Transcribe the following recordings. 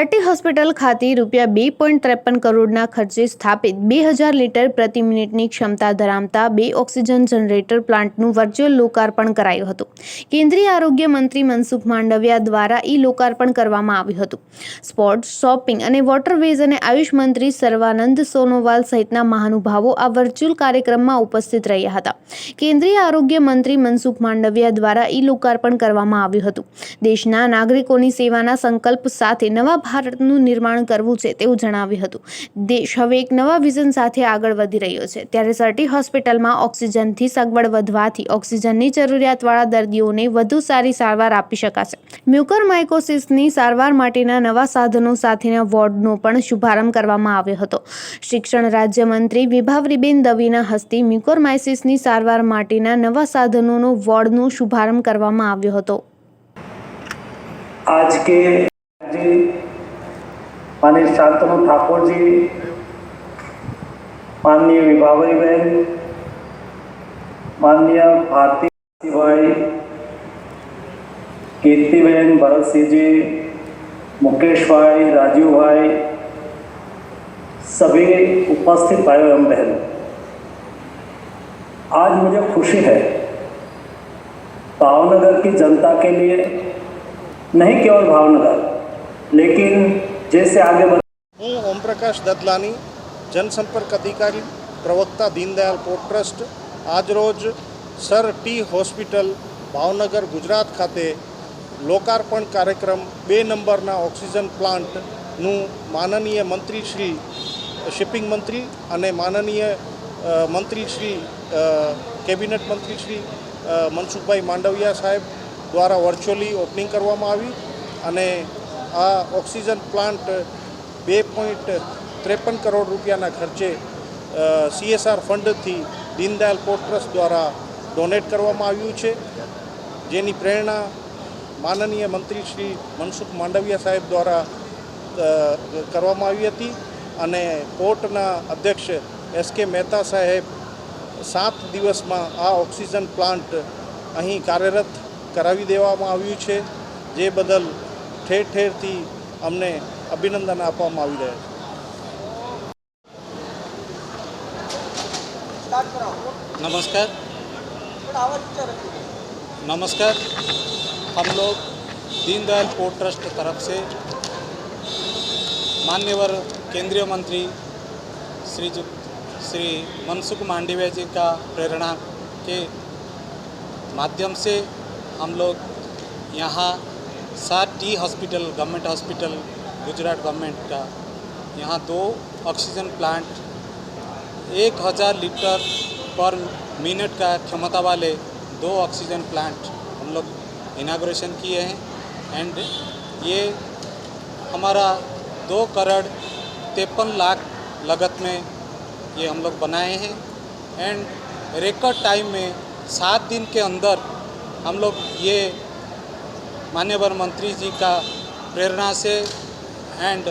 સટી hospital ખાતે ₹2.53 કરોડના ખર્ચે સ્થાપિત 2000 લીટર પ્રતિ મિનિટની ક્ષમતા ધરાવતા 2 ઓક્સિજન જનરેટર પ્લાન્ટનું વર્ચ્યુઅલ લોકાર્પણ કરાયું હતું. કેન્દ્રીય આરોગ્ય મંત્રી મનસુખ માંડવિયા દ્વારા લોકાર્પણ કરવામાં આવ્યું હતું. સ્પોર્ટ્સ, શોપિંગ અને વોટરવેઝ અને આયુષ મંત્રી સર્વાનંદ સોનોવાલ સહિતના મહાનુભાવો આ વર્ચ્યુઅલ કાર્યક્રમમાં ઉપસ્થિત રહ્યા હતા. કેન્દ્રીય આરોગ્ય મંત્રી મનસુખ માંડવિયા દ્વારા લોકાર્પણ કરવામાં આવ્યું હતું. દેશના નાગરિકોની સેવાના સંકલ્પ સાથે નવા ભારતનું નિર્માણ કરવું છે તેવું જણાવ્યું હતું. દેશ હવે એક નવા વિઝન સાથે આગળ વધી રહ્યો છે, ત્યારે સટી હોસ્પિટલમાં ઓક્સિજનની સગવડ વધવાથી ઓક્સિજનની જરૂરિયાતવાળા દર્દીઓને વધુ સારી સારવાર આપી શકાશે. મ્યુકોરમાઇકોસિસની સારવાર માટેના નવા સાધનો સાથેના વોર્ડનો પણ શુભારંભ કરવામાં આવ્યો હતો. શિક્ષણ રાજ્યમંત્રી વિભાવરીબેન દવેના હસ્તે મ્યુકોરમાઇસિસની સારવાર માટેના નવા સાધનોનો વોર્ડનો શુભારંભ કરવામાં આવ્યો હતો. आज के जी माननीय शांतनु ठाकुर जी, माननीय विभावरी बहन, माननीय भारती भाई, कीर्तिबेन, भरत जी, मुकेश भाई, राजीव भाई, सभी उपस्थित भाई एवं बहन, आज मुझे खुशी है भावनगर की जनता के लिए, नहीं केवल भावनगर लेकिन जैसे आगे हूँ ओम प्रकाश ददलानी, जनसंपर्क अधिकारी, प्रवक्ता दीनदयाल पोर्ट ट्रस्ट, आज रोज sir T hospital Bhavnagar Gujarat खाते लोकार्पण कार्यक्रम 2 नंबरना ऑक्सीजन प्लांटનું માનનીય મંત્રી શ્રી શિપિંગ મંત્રી અને માનનીય મંત્રી શ્રી કેબિનેટ મંત્રી શ્રી મનસુખભાઈ માંડવિયા સાહેબ દ્વારા વર્ચ્યુઅલી ઓપનિંગ કરવામાં આવી અને આ ઓક્સિજન પ્લાન્ટ 2.53 કરોડ રૂપિયાના ખર્ચે CSR ફંડથી દીનદયાલ પોર્ટ ટ્રસ્ટ દ્વારા ડોનેટ કરવામાં આવ્યું છે, જેની પ્રેરણા માનનીય મંત્રી શ્રી મનસુખ માંડવિયા સાહેબ દ્વારા કરવામાં આવી હતી અને પોર્ટના અધ્યક્ષ SK મહેતા સાહેબ 7 દિવસમાં આ ઓક્સિજન પ્લાન્ટ અહીં કાર્યરત કરાવી દેવામાં આવ્યું છે, જે બદલ ઠેર ઠેરથી અમને અભિનંદન આપવામાં આવી રહ્યા છે. नमस्कार। हम लोग दीनदयाल पोर्ट ट्रस्ट तरफ से मान्यवर केंद्रीय मंत्री श्री मनसुख मांडविया जी का प्रेरणा के माध्यम से हम लोग यहाँ sir T hospital, government hospital Gujarat government का, यहाँ 2 ऑक्सीजन प्लांट 1000 लीटर पर मिनट का क्षमता वाले 2 ऑक्सीजन प्लांट हम लोग इनाग्रेशन किए हैं एंड ये हमारा 2 करोड़ 53 लाख लागत में ये हम लोग बनाए हैं एंड रिकॉर्ड टाइम में 7 दिन के अंदर हम लोग ये मान्यवर मंत्री जी का प्रेरणा से एंड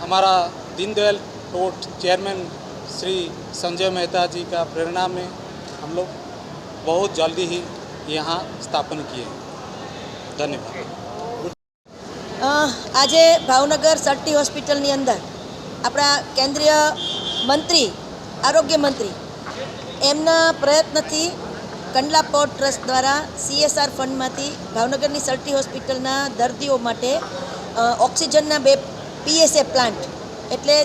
हमारा दीनदयाल पोर्ट चेयरमैन श्री संजय मेहता जी का प्रेरणा में हम लोग बहुत जल्दी ही यहाँ स्थापन किए। धन्यवाद। આજે ભાવનગર સટી હોસ્પિટલની અંદર આપણા કેન્દ્રીય મંત્રી આરોગ્ય મંત્રી એમના પ્રયત્નથી કંડલા પોર્ટ ટ્રસ્ટ દ્વારા CSR ફંડમાંથી ભાવનગરની સટી હોસ્પિટલના દર્દીઓ માટે ઓક્સિજનના 2 PSA પ્લાન્ટ એટલે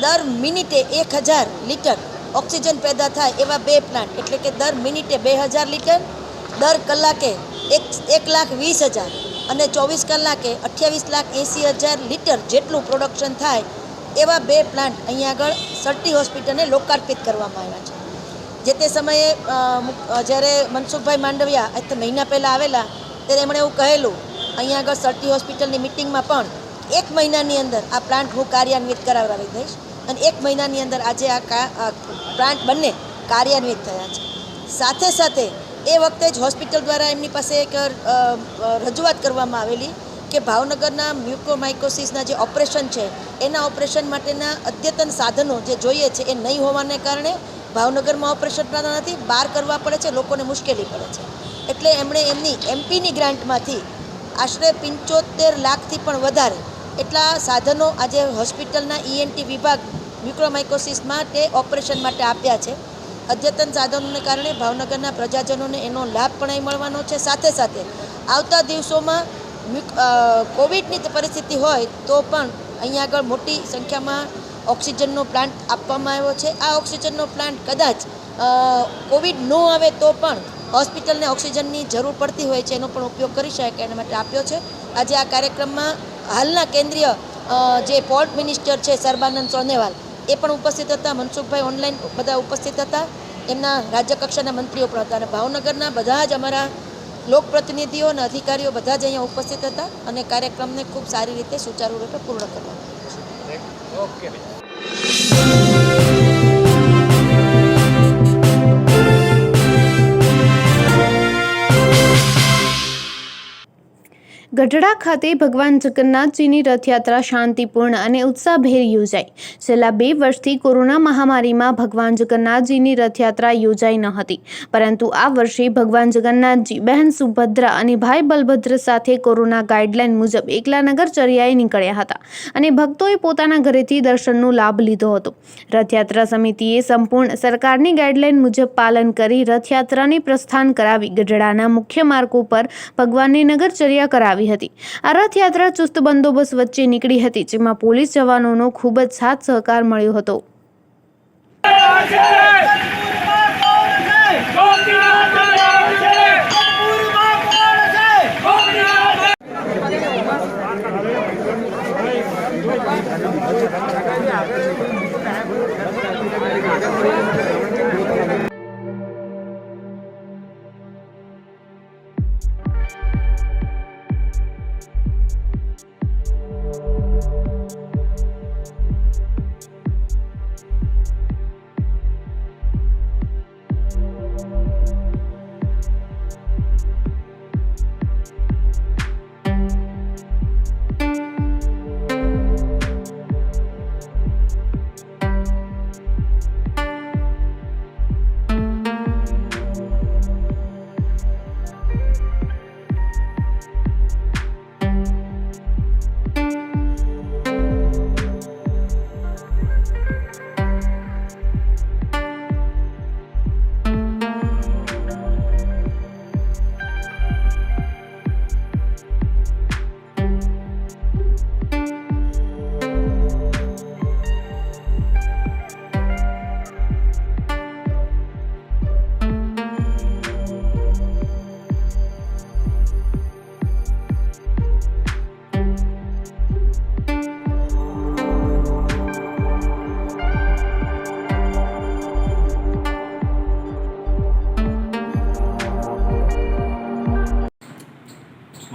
દર મિનિટે 1000 લીટર ઓક્સિજન પેદા થાય એવા 2 પ્લાન્ટ એટલે કે દર મિનિટે 2000 લીટર, દર કલાકે 1,20,000 અને 24 કલાકે 28,80,000 લીટર જેટલું પ્રોડક્શન થાય એવા 2 પ્લાન્ટ અહીંયા આગળ સટી હોસ્પિટલને લોકાર્પિત કરવામાં આવ્યા છે. જે તે સમયે જ્યારે મનસુખભાઈ માંડવિયા મહિના પહેલાં આવેલા ત્યારે એમણે એવું કહેલું અહીંયા આગળ સટી હોસ્પિટલની મિટિંગમાં પણ 1 મહિનાની અંદર આ પ્લાન્ટ હું કાર્યાન્વિત કરાવી દઈશ અને 1 મહિનાની અંદર આજે આ પ્લાન્ટ બંને કાર્યાન્વિત થયા છે. સાથે સાથે એ વખતે જ હોસ્પિટલ દ્વારા એમની પાસે એક રજૂઆત કરવામાં આવેલી કે ભાવનગરના મ્યુકોમાઇકોસિસના જે ઓપરેશન છે એના ઓપરેશન માટેના અદ્યતન સાધનો જે જોઈએ છે એ નહીં હોવાને કારણે ભાવનગરમાં ઓપરેશન થતા નથી, બહાર કરવા પડે છે, લોકોને મુશ્કેલી પડે છે. એટલે એમણે એમની MPની ગ્રાન્ટમાંથી આશરે 75 લાખથી પણ વધારે એટલા સાધનો આજે હોસ્પિટલના ENT વિભાગ મ્યુકોમાઇકોસિસ માટે ઓપરેશન માટે આપ્યા છે. અદ્યતન સાધનોને કારણે ભાવનગરના પ્રજાજનોને એનો લાભ પણ અહીં મળવાનો છે. સાથે સાથે આવતા દિવસોમાં કોવિડની પરિસ્થિતિ હોય તો પણ અહીંયા આગળ મોટી સંખ્યામાં ઓક્સિજનનો પ્લાન્ટ આપવામાં આવ્યો છે. આ ઓક્સિજનનો પ્લાન્ટ કદાચ કોવિડ ન આવે તો પણ હોસ્પિટલને ઓક્સિજનની જરૂર પડતી હોય છે એનો પણ ઉપયોગ કરી શકે એના માટે આપ્યો છે. આજે આ કાર્યક્રમમાં હાલના કેન્દ્રીય જે પોર્ટ મિનિસ્ટર છે સર્બાનંદ સોનોવાલ એ પણ ઉપસ્થિત હતા. મનસુખભાઈ ઓનલાઈન બધા ઉપસ્થિત હતા. એમના રાજ્ય કક્ષાના મંત્રીઓ પણ હતા અને ભાવનગરના બધા જ અમારા લોકપ્રતિનિધિઓ અને અધિકારીઓ બધા જ અહીંયા ઉપસ્થિત હતા અને કાર્યક્રમને ખૂબ સારી રીતે સુચારુ રૂપે પૂર્ણ કરવામાં આવ્યો છે. ગઢડા ખાતે ભગવાન જગન્નાથજીની રથયાત્રા શાંતિપૂર્ણ અને ઉત્સાહભેર યોજાઈ. છેલ્લા 2 વર્ષથી કોરોના મહામારીમાં ભગવાન જગન્નાથજીની રથયાત્રા યોજાઈ ન હતી, પરંતુ આ વર્ષે ભગવાન જગન્નાથજી, બહેન સુભદ્રા અને ભાઈ બલભદ્ર સાથે કોરોના ગાઈડલાઈન મુજબ એકલા નગરચર્યાએ નીકળ્યા હતા અને ભક્તોએ પોતાના ઘરેથી દર્શનનો લાભ લીધો હતો. રથયાત્રા સમિતિએ સંપૂર્ણ સરકારની ગાઈડલાઈન મુજબ પાલન કરી રથયાત્રાને પ્રસ્થાન કરાવી ગઢડાના મુખ્ય માર્ગો પર ભગવાનની નગરચર્યા કરાવી હતી. આ રથયાત્રા ચુસ્ત બંદોબસ્ત વચ્ચે નીકળી હતી, જેમાં પોલીસ જવાનોનો ખૂબ જ સાથ સહકાર મળ્યો હતો.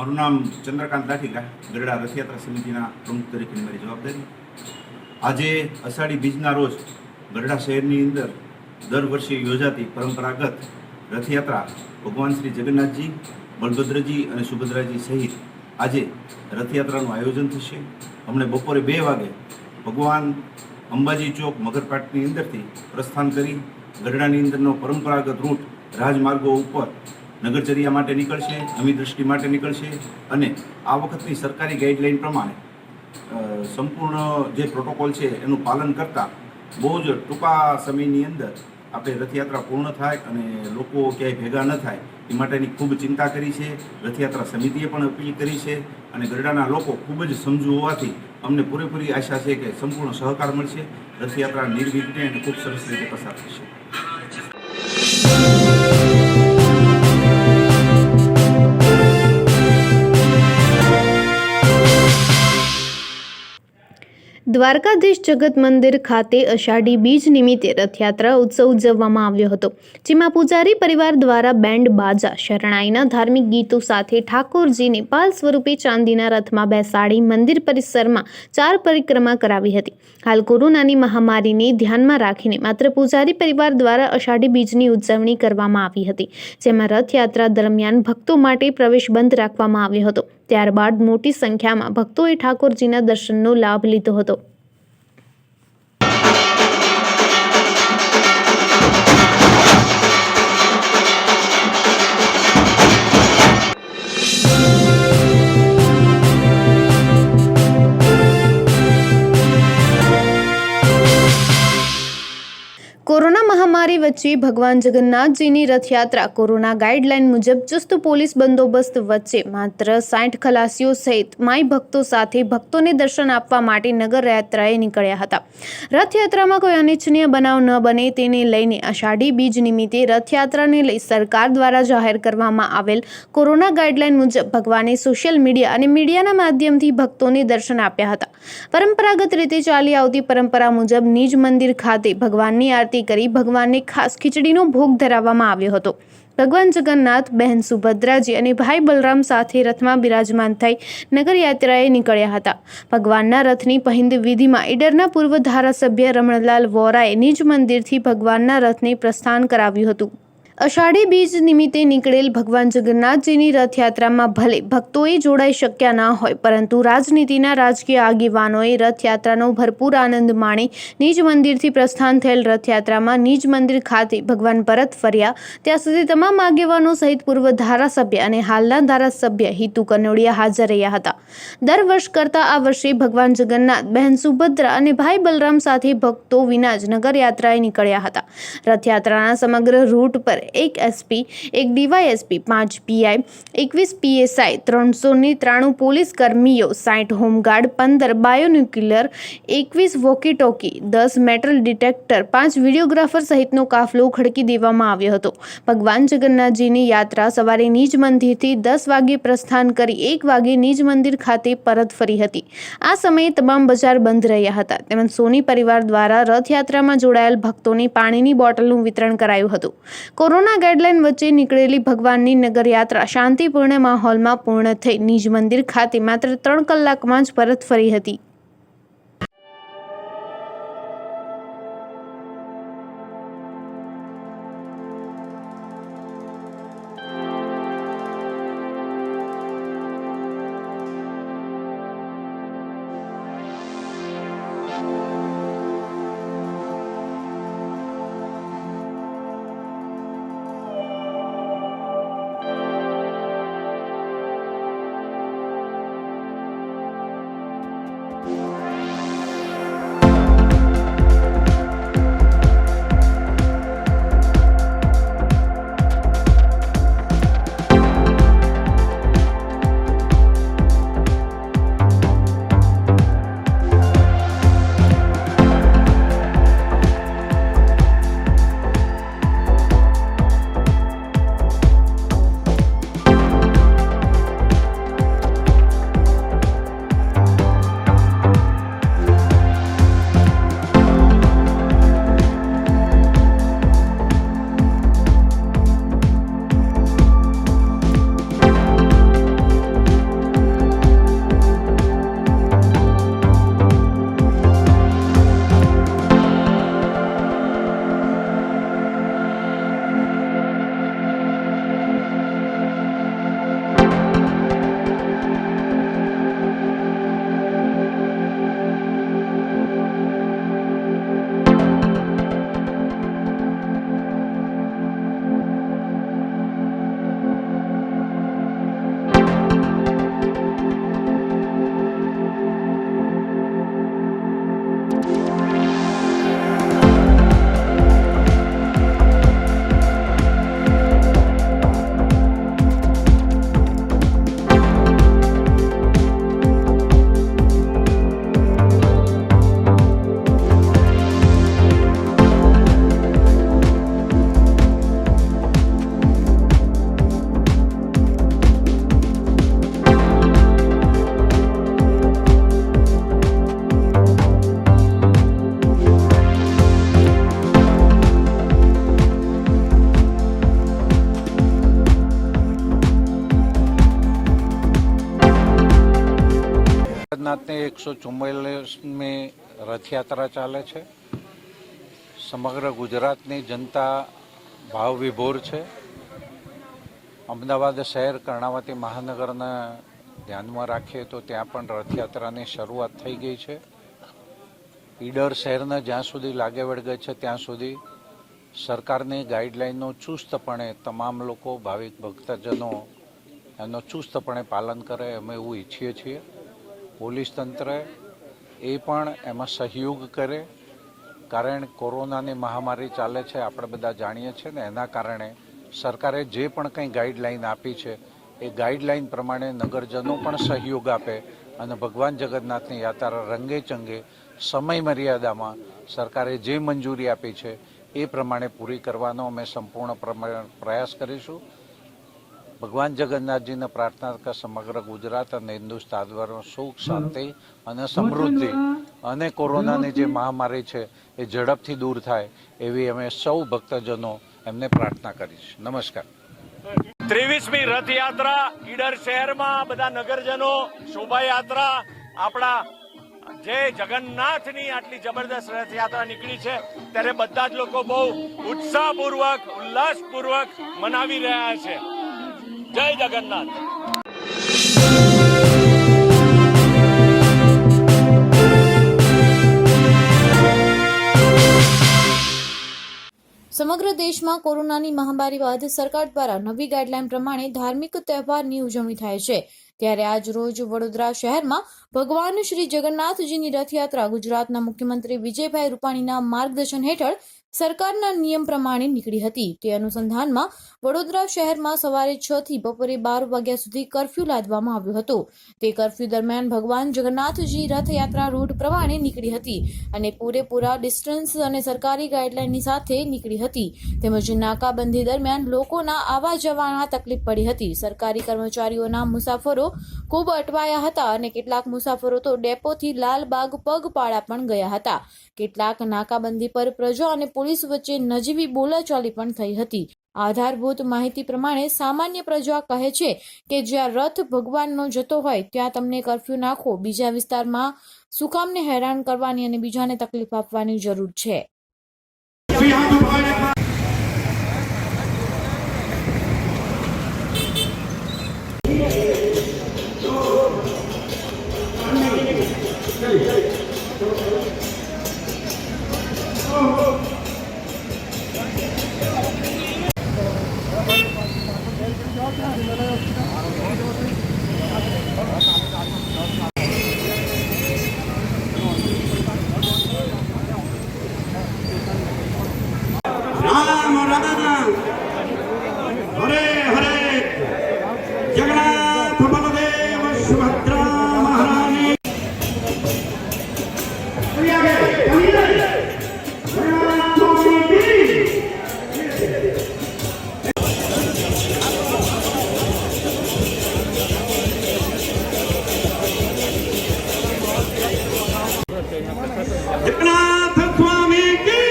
મારું નામ ચંદ્રકાંત દાઠીકા, ગઢડા રથયાત્રા સમિતિના પ્રમુખ તરીકેની મારી જવાબદારી. આજે અષાઢી બીજના રોજ ગઢડા શહેરની અંદર દર વર્ષે યોજાતી પરંપરાગત રથયાત્રા ભગવાન શ્રી જગન્નાથજી, બલભદ્રજી અને સુભદ્રાજી સહિત આજે રથયાત્રાનું આયોજન થશે. હમણે બપોરે 2 વાગે ભગવાન અંબાજી ચોક મગરપાટની અંદરથી પ્રસ્થાન કરી ગઢડાની અંદરનો પરંપરાગત રૂટ રાજમાર્ગો ઉપર નગરચર્યા માટે નીકળશે, અમી દૃષ્ટિ માટે નીકળશે અને આ વખતની સરકારી ગાઈડલાઈન પ્રમાણે સંપૂર્ણ જે પ્રોટોકોલ છે એનું પાલન કરતાં બહુ જ ટૂંકા સમયની અંદર આપણે રથયાત્રા પૂર્ણ થાય અને લોકો ક્યાંય ભેગા ન થાય એ માટેની ખૂબ ચિંતા કરી છે. રથયાત્રા સમિતિએ પણ અપીલ કરી છે અને ગઢડાના લોકો ખૂબ જ સમજુ હોવાથી અમને પૂરેપૂરી આશા છે કે સંપૂર્ણ સહકાર મળશે. રથયાત્રા નિર્વિઘ્ને અને ખૂબ સરસ રીતે પસાર થશે. દ્વારકાધીશ જગત મંદિર ખાતે અષાઢી બીજ નિમિત્તે રથયાત્રા ઉત્સવ ઉજવવામાં આવ્યો હતો, જેમાં પૂજારી પરિવાર દ્વારા બેન્ડ બાજા, શરણાઈના ધાર્મિક ગીતો સાથે ઠાકોરજીને પાલ સ્વરૂપે ચાંદીના રથમાં બેસાડી મંદિર પરિસરમાં 4 પરિક્રમા કરાવી હતી. હાલ કોરોનાની મહામારીને ધ્યાનમાં રાખીને માત્ર પૂજારી પરિવાર દ્વારા અષાઢી બીજની ઉજવણી કરવામાં આવી હતી, જેમાં રથયાત્રા દરમિયાન ભક્તો માટે પ્રવેશ બંધ રાખવામાં આવ્યો હતો. ત્યારબાદ મોટી સંખ્યામાં ભક્તોએ ઠાકોરજીના દર્શનનો લાભ લીધો હતો. કોરોના મહામારી વચ્ચે ભગવાન જગન્નાથજીની રથયાત્રા કોરોના ગાઈડલાઈન મુજબ ચુસ્ત પોલીસ બંદોબસ્ત વચ્ચે માત્ર 60 ખલાસીઓ સહિત માઈ ભક્તો સાથે ભક્તોને દર્શન આપવા માટે નગર યાત્રાએ નીકળ્યા હતા. રથયાત્રામાં કોઈ અનિચ્છનીય બનાવ ન બને તેને લઈને અષાઢી બીજ નિમિત્તે રથયાત્રાને લઈ સરકાર દ્વારા જાહેર કરવામાં આવેલ કોરોના ગાઈડલાઈન મુજબ ભગવાને સોશિયલ મીડિયા અને મીડિયાના માધ્યમથી ભક્તોને દર્શન આપ્યા હતા. પરંપરાગત રીતે ચાલી આવતી પરંપરા મુજબ નિજ મંદિર ખાતે ભગવાનની આરતી કરી ભગવાનને ખાસ ખીચડીનો ભોગ ધરાવવામાં આવ્યો હતો. ભગવાન જગન્નાથ, બહેન સુભદ્રાજી અને ભાઈ બલરામ સાથે રથમાં બિરાજમાન થઈ નગર યાત્રાએ નીકળ્યા હતા. ભગવાનના રથની પહિંદ વિધિમાં ઈડરના પૂર્વ ધારાસભ્ય રમણલાલ વોરાએ નિજ મંદિરથી ભગવાનના રથને પ્રસ્થાન કરાવ્યું હતું. અષાઢી બીજ નિમિત્તે નીકળેલ ભગવાન જગન્નાથજીની રથયાત્રામાં ભલે ભક્તોએ જોડાઈ શક્યા ન હોય, પરંતુ રાજનીતિના રાજકીય આગેવાનોએ રથયાત્રાનો ભરપૂર આનંદ માણી નિજ મંદિરથી પ્રસ્થાન થયેલ રથયાત્રામાં નિજ મંદિર ખાતે ભગવાન પરત ફર્યા ત્યાં સુધી તમામ આગેવાનો સહિત પૂર્વ ધારાસભ્ય અને હાલના ધારાસભ્ય હિતુ કનોડિયા હાજર રહ્યા હતા. દર વર્ષ કરતાં આ વર્ષે ભગવાન જગન્નાથ, બહેન સુભદ્રા અને ભાઈ બલરામ સાથે ભક્તો વિના જ નગર યાત્રાએ નીકળ્યા હતા. રથયાત્રાના સમગ્ર રૂટ પર 1 SP, 1 DYSP, 5 PI, 21 PSI, 393 police કર્મીઓ, 60 home guard, 15 બાયોન્યુક્લિયર, 21 walkie talkie, 10 metal detector, 5 videographer સહિતનો કાફલો ખડકી દેવામાં આવ્યો હતો. ભગવાન જગન્નાથજીની યાત્રા સવારે નિજ મંદિરથી 10 વાગે પ્રસ્થાન કરી 1 વાગે નિજ મંદિર ખાતે પરત ફરી હતી. આ સમયે તમામ બજાર બંધ રહ્યા હતા. તેમજ સોની પરિવાર દ્વારા રથયાત્રામાં જોડાયેલ ભક્તોને પાણીની બોટલનું વિતરણ કરાયું હતું. કોરોના ગાઈડલાઈન વચ્ચે નીકળેલી ભગવાનની નગરયાત્રા શાંતિપૂર્ણ માહોલમાં પૂર્ણ થઈ નિજ મંદિર ખાતે માત્ર 3 કલાકમાં જ પરત ફરી હતી. જગન્નાથની 144મી રથયાત્રા ચાલે છે. સમગ્ર ગુજરાતની જનતા ભાવ વિભોર છે. અમદાવાદ શહેર કર્ણાવતી મહાનગરને ધ્યાનમાં રાખીએ તો ત્યાં પણ રથયાત્રાની શરૂઆત થઈ ગઈ છે. ઈડર શહેરને જ્યાં સુધી લાગે વળગે છે ત્યાં સુધી સરકારની ગાઈડલાઈનનો ચુસ્તપણે તમામ લોકો, ભાવિક ભક્તજનો એનો ચુસ્તપણે પાલન કરે અમે એવું ઈચ્છીએ છીએ. પોલીસ તંત્ર એ પણ એમાં સહયોગ કરે, કારણ કોરોનાની મહામારી ચાલે છે, આપણે બધા જાણીએ છીએ ને, એના કારણે સરકારે જે પણ કંઈ ગાઈડલાઈન આપી છે એ ગાઈડલાઈન પ્રમાણે નગરજનો પણ સહયોગ આપે અને ભગવાન જગન્નાથની યાત્રા રંગે ચંગે સમય મર્યાદામાં સરકારે જે મંજૂરી આપી છે એ પ્રમાણે પૂરી કરવાનો અમે સંપૂર્ણ પ્રયાસ કરીશું. ભગવાન જગન્નાથજીને પ્રાર્થના કે સમગ્ર ગુજરાત અને હિન્દુસ્તાન સુખ, શાંતિ અને સમૃદ્ધિ અને કોરોનાની જે મહામારી છે એ ઝડપથી દૂર થાય એવી અમે સૌ ભક્તજનો એમને પ્રાર્થના કરીશ. નમસ્કાર. 23મી રથયાત્રા ઈડર શહેરમાં બધા નગરજનો શોભાયાત્રા આપણા જય જગન્નાથની આટલી જબરદસ્ત રથયાત્રા નીકળી છે ત્યારે બધા જ લોકો બહુ ઉત્સાહપૂર્વક ઉલ્લાસપૂર્વક મનાવી રહ્યા છે. જય જગન્નાથ. સમગ્ર દેશમાં કોરોનાની મહામારી બાદ સરકાર દ્વારા નવી ગાઈડલાઈન પ્રમાણે ધાર્મિક તહેવારની ઉજવણી થાય છે. ત્યારે આજ રોજ વડોદરા શહેરમાં ભગવાન શ્રી જગન્નાથજીની રથયાત્રા ગુજરાતના મુખ્યમંત્રી વિજયભાઈ રૂપાણીના માર્ગદર્શન હેઠળ સરકારના નિયમ પ્રમાણે નીકળી હતી. તે અનુસંધાનમાં વડોદરા શહેરમાં સવારે 6 થી બપોરે 12 વાગ્યા સુધી કર્ફ્યુ લાદવામાં આવ્યો હતો. તે કર્ફ્યુ દરમિયાન ભગવાન જગન્નાથજી રથયાત્રા રૂટ પ્રમાણે નીકળી હતી અને પૂરેપૂરા ડિસ્ટન્સ અને સરકારી ગાઈડલાઈનની સાથે નીકળી હતી. તેમજ નાકાબંધી દરમિયાન લોકોના આવવા જવામાં તકલીફ પડી હતી. સરકારી કર્મચારીઓના મુસાફરો ખૂબ અટવાયા હતા અને કેટલાક મુસાફરો તો ડેપોથી લાલબાગ પગપાળા પણ ગયા હતા. કેટલાક નાકાબંધી પર પ્રજા અને પોલીસ વચ્ચે નજીવી બોલાચાલી પણ થઈ હતી. આધારભૂત માહિતી પ્રમાણે સામાન્ય પ્રજા કહે છે કે જ્યાં રથ ભગવાનનો જતો હોય ત્યાં તમને કર્ફ્યુ નાખો, બીજા વિસ્તારમાં સુકામને હેરાન કરવાની અને બીજાને તકલીફ આપવાની જરૂર છે. राम राम हरे हरे जगन्नाथ बलदेव सुभद्रा महारानी जगन्नाथ स्वामी की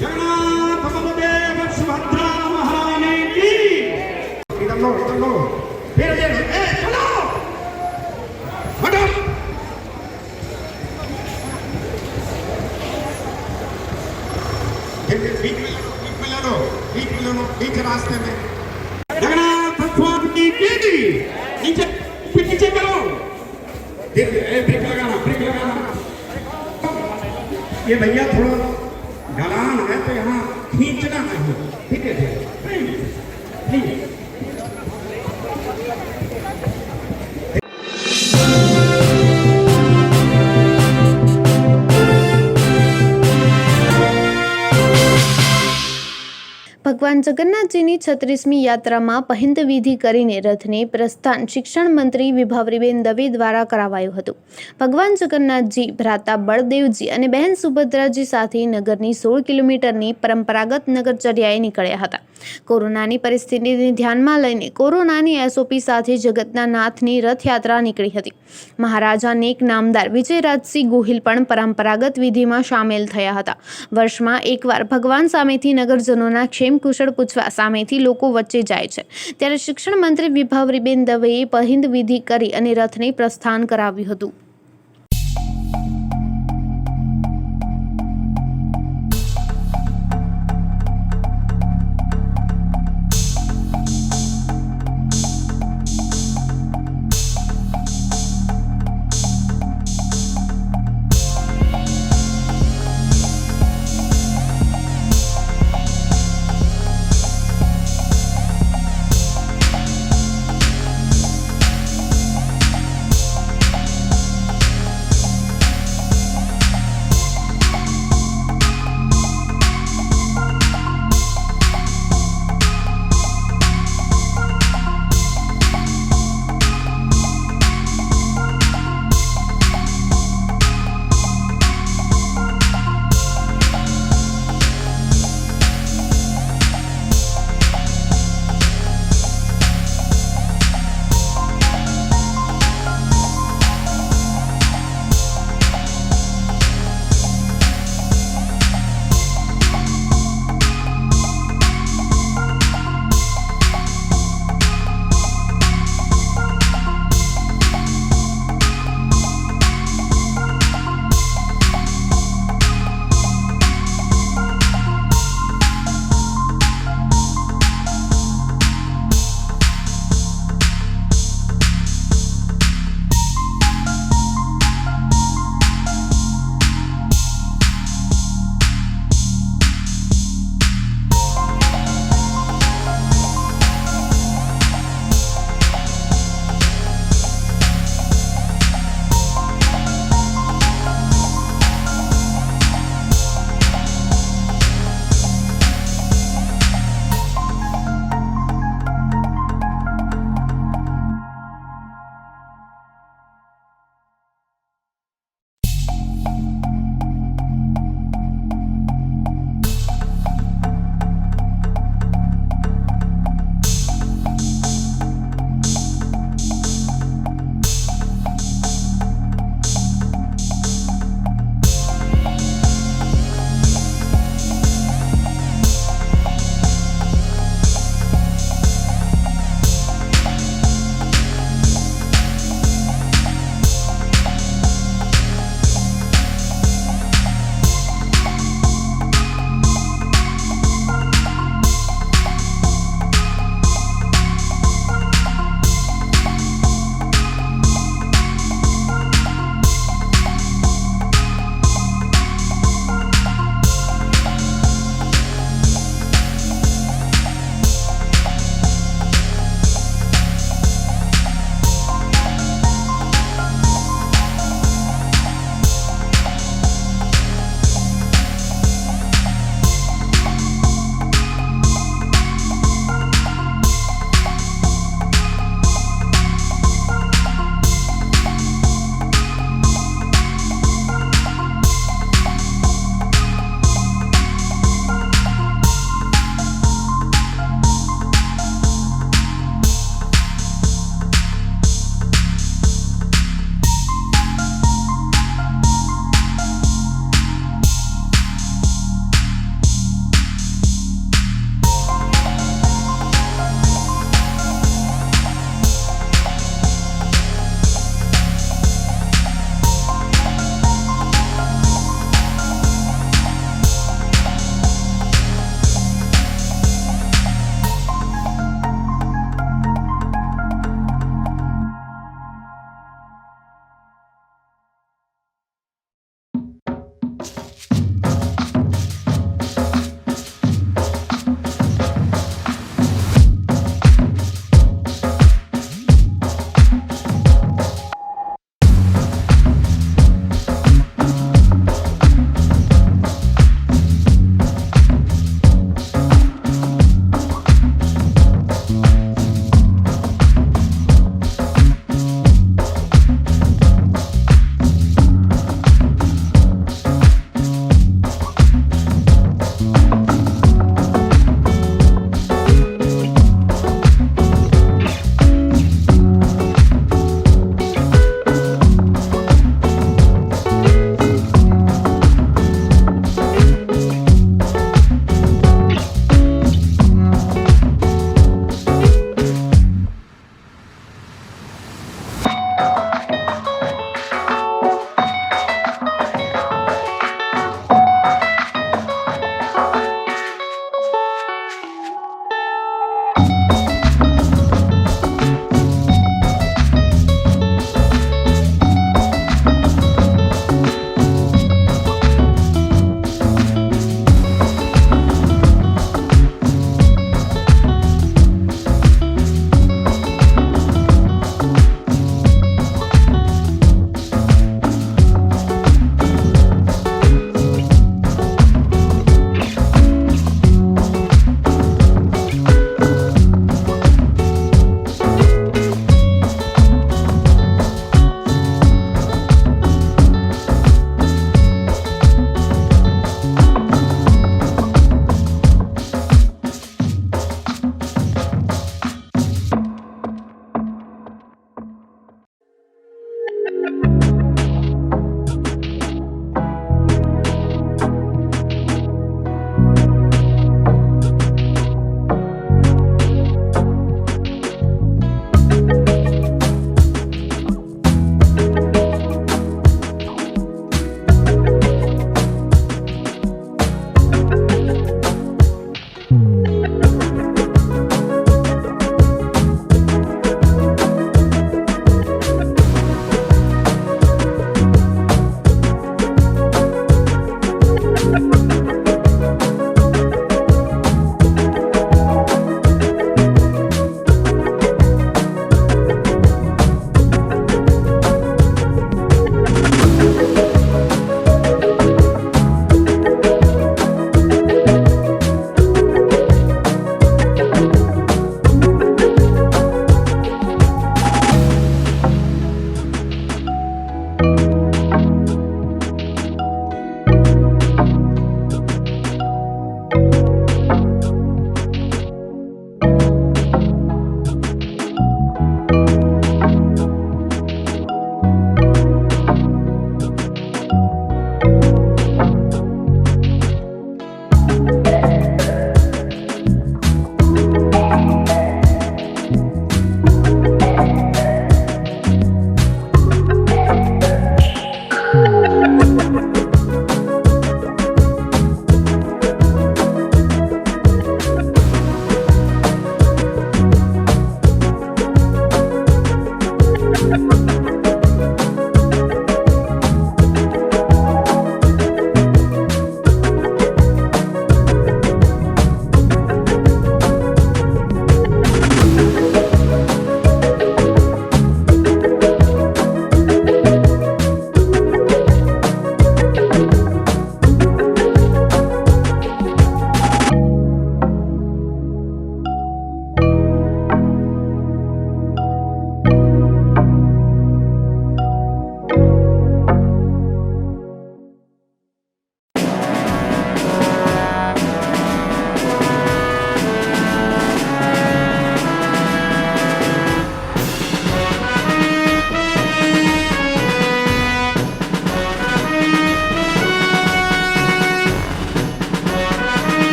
जगन्नाथ बलदेव सुभद्रा महारानी की इधर लो फिर चलो हटो बीच रास्ते में जगन्नाथ स्वामी की नीचे करो ब्रेक लगाना ये भैया थोड़ा ढलान है तो यहाँ खींचना नहीं, ठीक है प्लीज. ભગવાન જગન્નાથજીની 36મી યાત્રામાં પહિંદ વિધિ કરીને રથને પ્રસ્થાન શિક્ષણ મંત્રી વિભાવરીબેન દવે દ્વારા કરાવાયું હતું. ભગવાન જગન્નાથજી, ભ્રાતા બળદેવજી અને બહેન સુભદ્રાજી સાથે નગરની 16 કિલોમીટરની પરંપરાગત નગરચર્યાએ નીકળ્યા હતા. કોરોનાની પરિસ્થિતિને ધ્યાનમાં લઈને કોરોનાની SOP સાથે જગતના નાથની રથયાત્રા નીકળી હતી. મહારાજા નેક નામદાર વિજયરાજસિંહ ગોહિલ પણ પરંપરાગત વિધિમાં સામેલ થયા હતા. વર્ષમાં એકવાર ભગવાન સામેથી નગરજનોના ક્ષેમ કુશળ પૂછવા સામેથી લોકો વચ્ચે જાય છે. ત્યારે શિક્ષણ મંત્રી વિભાવરીબેન દવેએ પહિંદ વિધિ કરી અને રથને પ્રસ્થાન કરાવ્યું હતું.